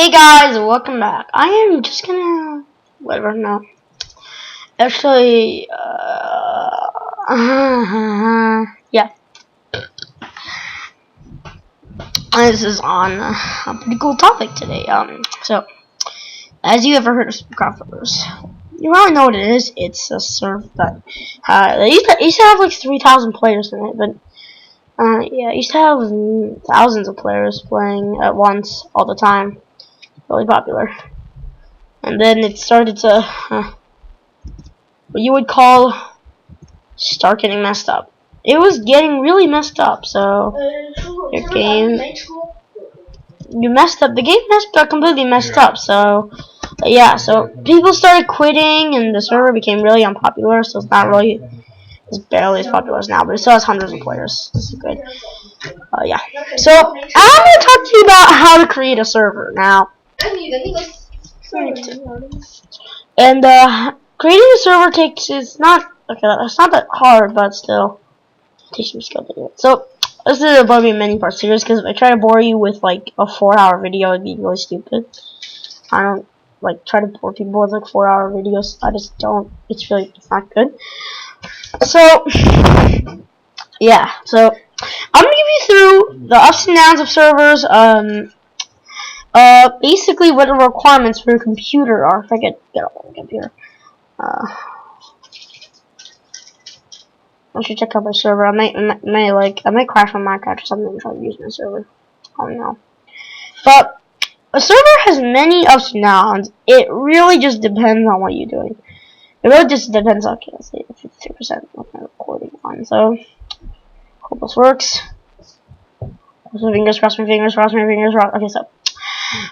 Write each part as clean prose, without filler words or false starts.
Hey guys, welcome back. I am just gonna whatever now. Actually, yeah, this is on a pretty cool topic today. So as you ever heard of Supercroppers, you probably know what it is. It's a server that they used to have like 3,000 players in it, but yeah, it used to have thousands of players playing at once all the time. Really popular. And then it started to what you would call start getting messed up. It was getting really messed up, so your game you messed up. The game got completely messed up. So yeah, so people started quitting, and the server became really unpopular. So it's not really, it's barely as popular as now, but it still has hundreds of players. This is good. Yeah. So I'm gonna talk to you about how to create a server now. And creating a server it's not that hard, but still it takes some skill to do it. So this is about to be a many part series because if I try to bore you with like a 4-hour video, it'd be really stupid. I don't like try to bore people with like 4-hour videos. I just don't. It's not good. So yeah. So I'm gonna give you through the ups and downs of servers. Basically what the requirements for your computer are. If I get on my computer. I should check out my server. I might crash on Minecraft or something and try to use my server. I don't know. But a server has many ups and downs. It really just depends on what you're doing. It really just depends. Okay, let's see, 52% of my recording on. So hope this works. Cross my fingers. Okay, so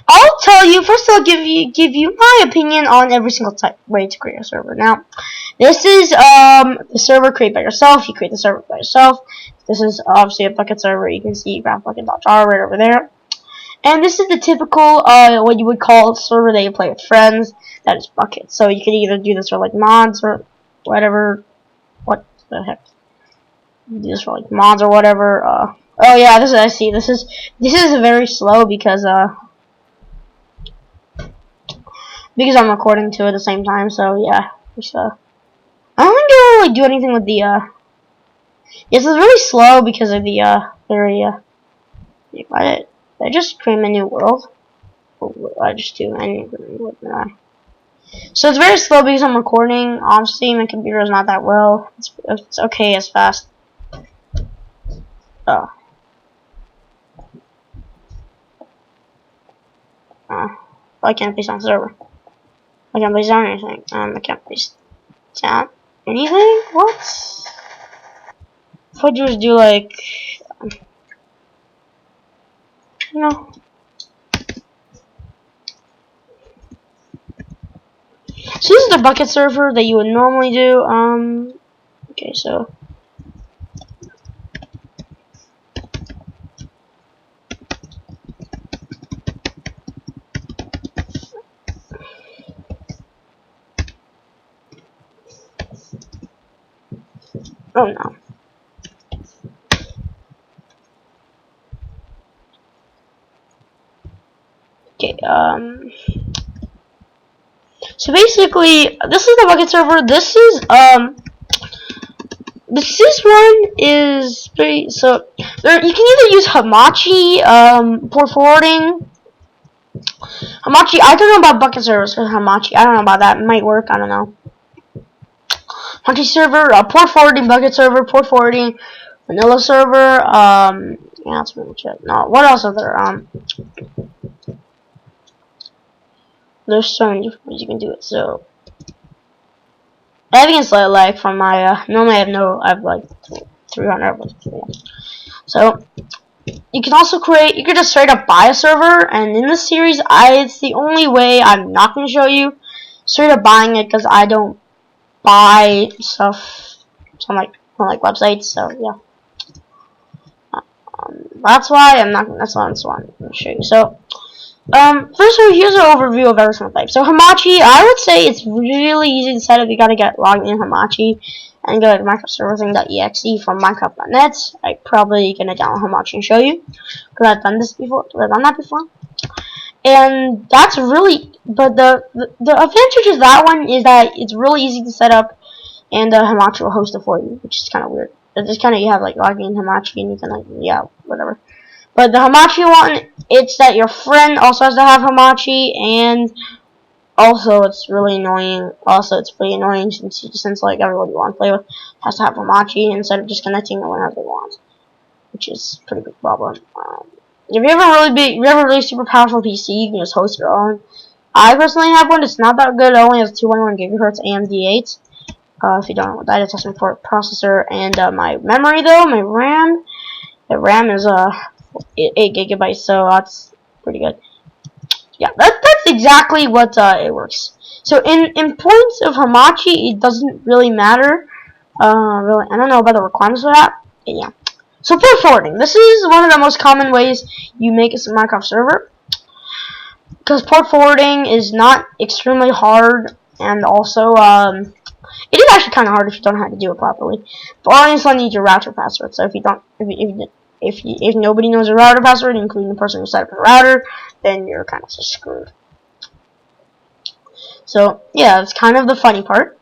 I'll tell you first. I'll give you my opinion on every single way to create a server. Now, this is the server created by yourself. You create the server by yourself. This is obviously a bucket server. You can see graphic.jar right over there. And this is the typical what you would call a server that you play with friends. That is bucket. So you can either do this for like mods or whatever. What the heck? You do this for like mods or whatever. Oh yeah, I see. This is very slow because I'm recording too at the same time. So yeah, I don't think it'll really do anything with the It's really slow because of the I just create a new world. I just do any world. So it's very slow because I'm recording. Obviously, my computer is not that well. It's okay as fast. Oh. I can't place on server. I can't place down anything. I can't place down anything. What? If I just do like, no. So this is the bucket server that you would normally do. Okay, so. Oh no. Okay, so basically, this is the bucket server. This one is pretty, so there, you can either use Hamachi, port forwarding. Hamachi, I don't know about bucket servers for Hamachi. I don't know about that. It might work, I don't know. Hamachi server, port forwarding, bucket server, port forwarding, vanilla server, yeah, that's pretty much it. No, what else are there? There's so many different ways you can do it. So I have against like from my normally I have like 300. So you can also create. You could just straight up buy a server, and in this series, it's the only way I'm not going to show you straight up buying it because I don't buy stuff on like websites. So yeah, that's why I'm not. That's why I'm going to show you. So. First of all, here's an overview of every single type. So Hamachi, I would say it's really easy to set up. You gotta get logged in Hamachi and go to minecraftservers.exe from minecraft.net. I'm probably gonna download Hamachi and show you because I've done that before. and that's really. But the advantage of that one is that it's really easy to set up, and Hamachi will host it for you, which is kind of weird. It's just kind of you have like login Hamachi, and you can like whatever. But the Hamachi one, it's that your friend also has to have Hamachi, and also it's really annoying. Also, it's pretty annoying since like everybody you want to play with has to have Hamachi instead of just connecting it whenever they want, which is a pretty big problem. If you have a really super powerful PC, you can just host your own. I personally have one. It's not that good. It only has 211 gigahertz AMD 8. If you don't know what that is, that's my processor and my memory though, my RAM. The RAM is 8 gigabytes, so that's pretty good. Yeah, that's exactly what it works. So in points of Hamachi, it doesn't really matter. Really, I don't know about the requirements for that. But yeah. So port forwarding. This is one of the most common ways you make a Minecraft server, because port forwarding is not extremely hard, and also it is actually kind of hard if you don't know how to do it properly. But all you still need your router password. So if nobody knows your router password, including the person who set up the router, then you're kind of just screwed. So yeah, that's kind of the funny part.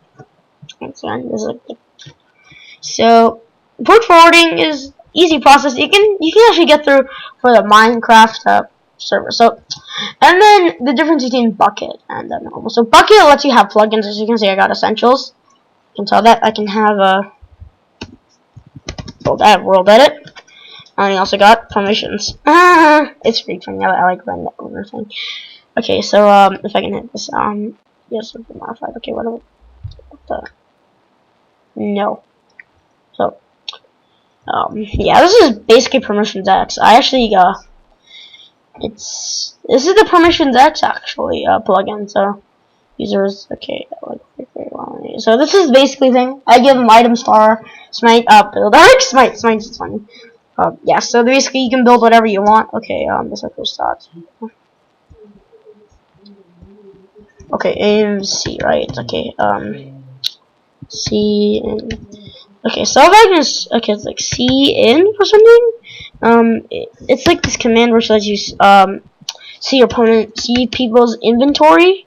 So port forwarding is easy process. You can actually get through for the Minecraft server. So, and then the difference between Bucket and normal. So Bucket lets you have plugins. As you can see, I got Essentials. You can tell that I can have World Edit. And I also got permissions. It's pretty funny. I like running that over thing. Okay, so if I can hit this, yes, modified. Okay, what the? No. So, yeah, this is basically Permissions X. I actually this is the Permissions X actually plugin. So users, okay, so this is basically thing. I give them item star, smite, build. I like smite. Smite's funny. Yeah, so basically you can build whatever you want. Okay, this is first thought. Okay, aim C, right? Okay, C and okay, so if I just it's like C in or something. It's like this command which lets you see your opponent, see people's inventory.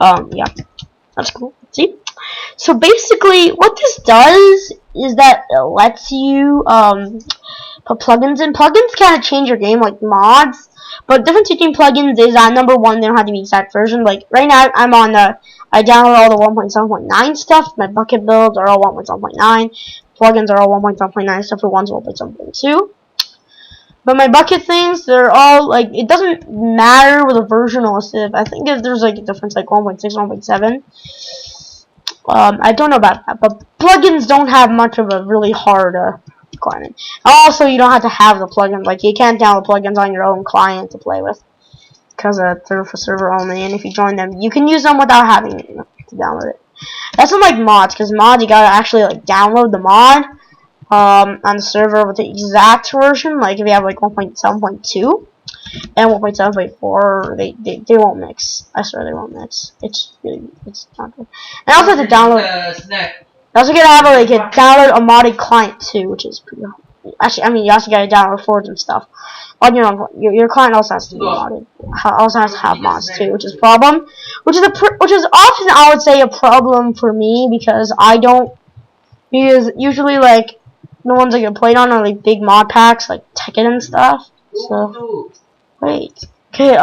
Yeah, that's cool. See. So basically, what this does is that it lets you put plugins in. Plugins kind of change your game, like mods. But the difference between plugins is that number one, they don't have to be exact version. Like right now, I'm on I download all the 1.7.9 stuff. My Bucket builds are all 1.7.9. Plugins are all 1.7.9 except for one's 1.7.2. But my Bucket things, they're all like, it doesn't matter with a version listed. I think if there's like a difference, like 1.6, 1.7. I don't know about that, but plugins don't have much of a really hard requirement. Also, you don't have to have the plugins. Like, you can't download plugins on your own client to play with, because they're for server only. And if you join them, you can use them without having to download it. That's unlike mods, because mods you gotta actually like download the mod on the server with the exact version. Like if you have like 1.7.2. And 1.7.4, they won't mix. I swear they won't mix. It's not good. And I also have to download. I also gotta have like download a modded client too, which is pretty. Actually, I mean you also gotta download Forge and stuff on your own. Your client also has to be modded. Also has to have mods too, which is a problem. Which is often I would say a problem for me because I don't. Because usually like the ones I get played on are like big mod packs like Tekken and stuff. So. Wait. Okay,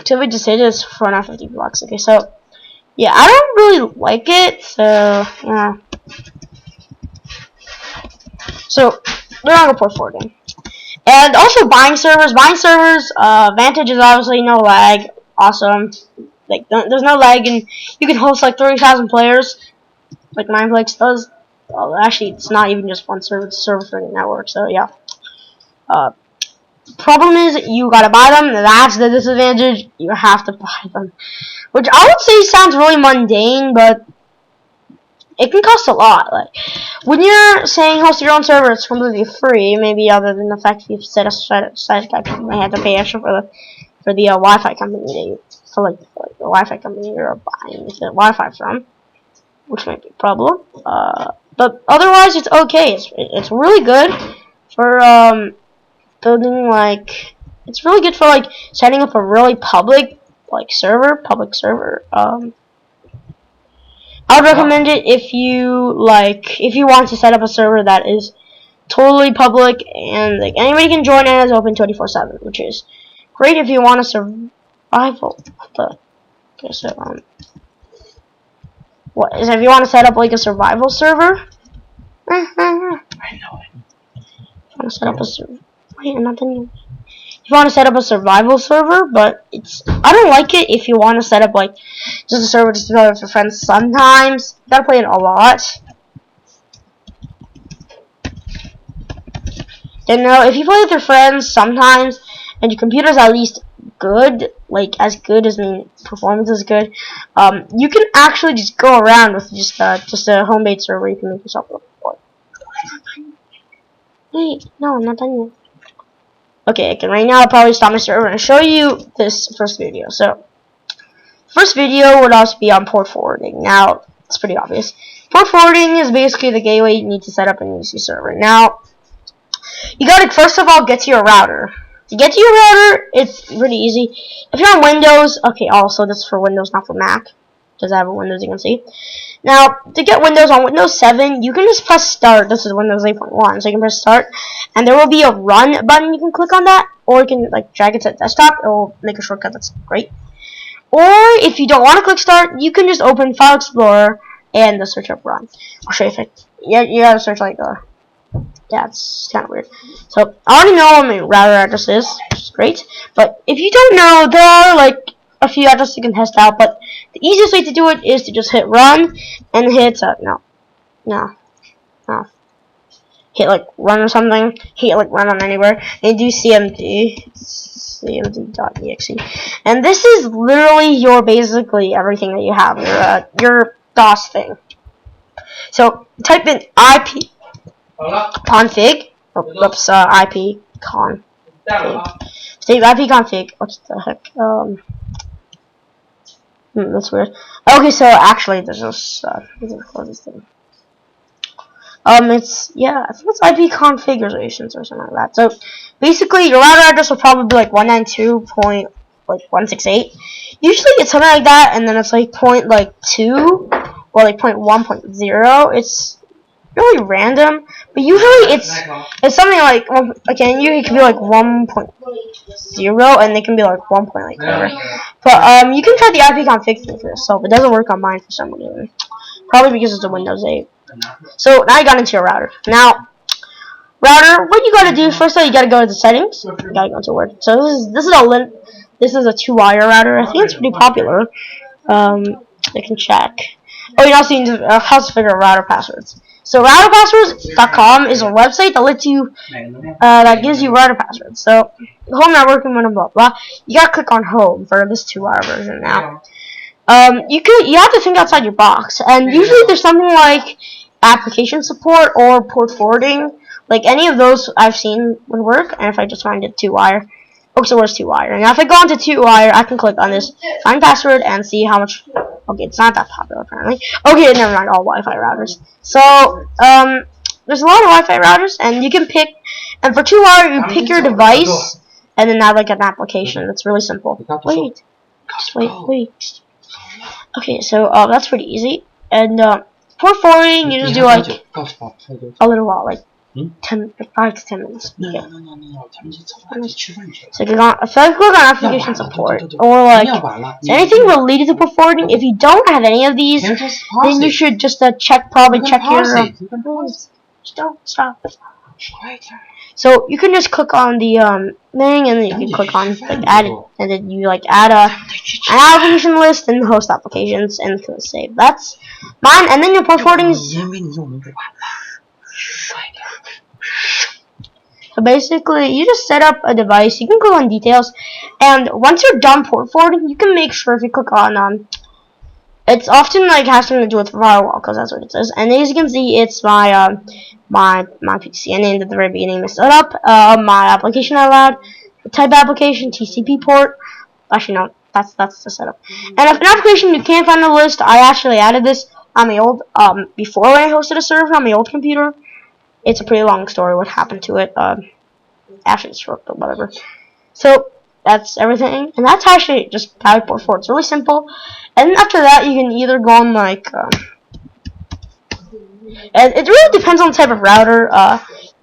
Till we just hit this for now 50 blocks. Okay, so yeah, I don't really like it, so yeah. So we're on port forwarding. And also buying servers. Advantage is obviously no lag. Awesome. Like there's no lag and you can host like 30,000 players like Mineplex does. Well, actually it's not even just one server, it's a server for the network, so yeah. Problem is you gotta buy them. That's the disadvantage. You have to buy them, which I would say sounds really mundane, but it can cost a lot. Like when you're saying host your own server, it's completely free. Maybe other than the fact you set a Skype, you might have to pay extra for the Wi-Fi company the Wi-Fi company you're buying the Wi-Fi from, which might be a problem. But otherwise, it's okay. It's really good for building like it's really good for like setting up a really public server. I would recommend it if you want to set up a server that is totally public and like anybody can join and is open 24/7, which is great if you want a survival. Okay, so what is if you want to set up like a survival server? I know it. Want to set up a server? Wait, I'm not done yet. If you want to set up a survival server, but I don't like it if you want to set up like just a server just to play with your friends. Sometimes you gotta play it a lot. You know, if you play with your friends sometimes, and your computer's at least good, like as good as performance is good, you can actually just go around with just a homemade server. You can make yourself look for. Wait, no, I'm not done yet. Okay, right now I'll probably stop my server and show you this first video. So, first video would also be on port forwarding. Now, it's pretty obvious. Port forwarding is basically the gateway you need to set up an UC server. Now, you gotta first of all get to your router. To get to your router, it's pretty easy. If you're on Windows, okay, also this is for Windows, not for Mac, because I have a Windows, you can see. Now, to get Windows on Windows 7, you can just press start. This is Windows 8.1, so you can press start, and there will be a run button. You can click on that, or you can like drag it to the desktop. It will make a shortcut. That's great. Or if you don't want to click start, you can just open File Explorer and the search up run. I'll show you if it. Yeah, you gotta search like yeah, it's kind of weird. So I already know what my router address is, which is great. But if you don't know, there are like a few addresses you can test out. But the easiest way to do it is to just hit run and hit no, hit like run or something. Hit like run on anywhere. And do cmd.exe, and this is literally your basically everything that you have. Your DOS thing. So type in IP config. Oops, IP config. Save IP config. What the heck? That's weird. Okay, so actually, there's this. Close this thing. It's I think it's IP configurations or something like that. So basically, your router address will probably be like 192.168. Usually, it's something like that, and then it's like 2 or like 0.1.0. It's really random, but usually it's something like again, it can be like 1.0 and it can be like 1. Like whatever. But you can try the IP config thing for yourself. It doesn't work on mine for some reason, probably because it's a Windows 8. So now you got into your router. Now, router, what you gotta do first? You gotta go to the settings. You gotta go to Word. So this is a 2-wire router. I think it's pretty popular. You can check. Oh, you also need to how to figure out router passwords. So routerpasswords.com is a website that lets you that gives you router passwords. So home network and blah blah. You gotta click on home for this 2-wire version now. You have to think outside your box, and usually there's something like application support or port forwarding. Like any of those I've seen would work, and if I just find it 2-wire. Okay, so where's 2-wire? Now if I go into 2-wire, I can click on this find password and see how much. Okay, it's not that popular apparently. Okay, never mind, all Wi-Fi routers. So there's a lot of Wi-Fi routers, and you can pick. And for 2-wire, you pick your device, and then add like an application. It's really simple. Wait, just wait. Okay, so that's pretty easy. And port forwarding, you just do like a little while, like 5 to 10 minutes. Okay. So if I click on application support or like anything related to port forwarding, if you don't have any of these, then you should just check your. Don't stop. So you can just click on the thing, and then you can click on like add it, and then you like add an application list and host applications and click save. That's mine, and then your port forwarding is. So basically, you just set up a device. You can click on details, and once you're done port forwarding, you can make sure if you click on it's often like has something to do with firewall because that's what it says. And as you can see, it's my my PC. I named at the very beginning to set up my application allowed type application TCP port. Actually, no, that's the setup. And if an application you can't find the list, I actually added this on my old before when I hosted a server on my old computer. It's a pretty long story what happened to it. Actually, it's short, but whatever. So that's everything, and that's actually just how you port forward. It's really simple. And then after that, you can either go on like, and it really depends on the type of router.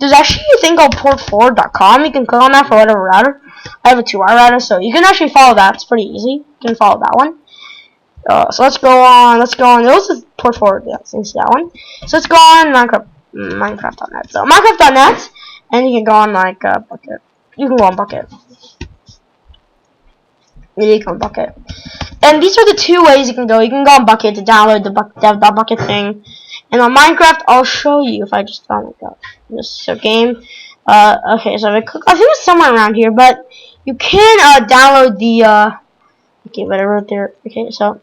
There's actually a thing called portforward.com. You can click on that for whatever router. I have a 2R router, so you can actually follow that. It's pretty easy. You can follow that one. So let's go on. Those is port forward. Yeah, since that one. So let's go on Minecraft.net. So Minecraft.net, and you can go on like Bukkit. You can go on Bukkit. You can go on Bukkit. And these are the two ways you can go. You can go on Bukkit to download the dev.bukkit thing. And on Minecraft, I'll show you if I just found it. This game. Okay, so I think it's somewhere around here, but you can download the okay, whatever there. Okay, so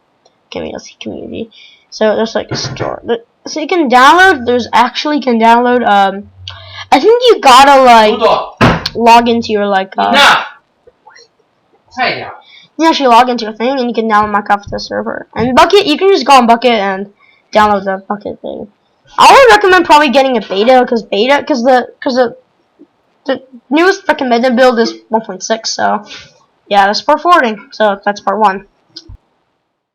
let's see community. So there's like a store. So you can download. You can download. I think you gotta like log into your like. You actually log into your thing and you can download Minecraft to the server. And Bukkit, you can just go on Bukkit and download the Bukkit thing. I would recommend probably getting a beta because the newest recommended build is 1.6. So yeah, that's port forwarding. So that's part 1.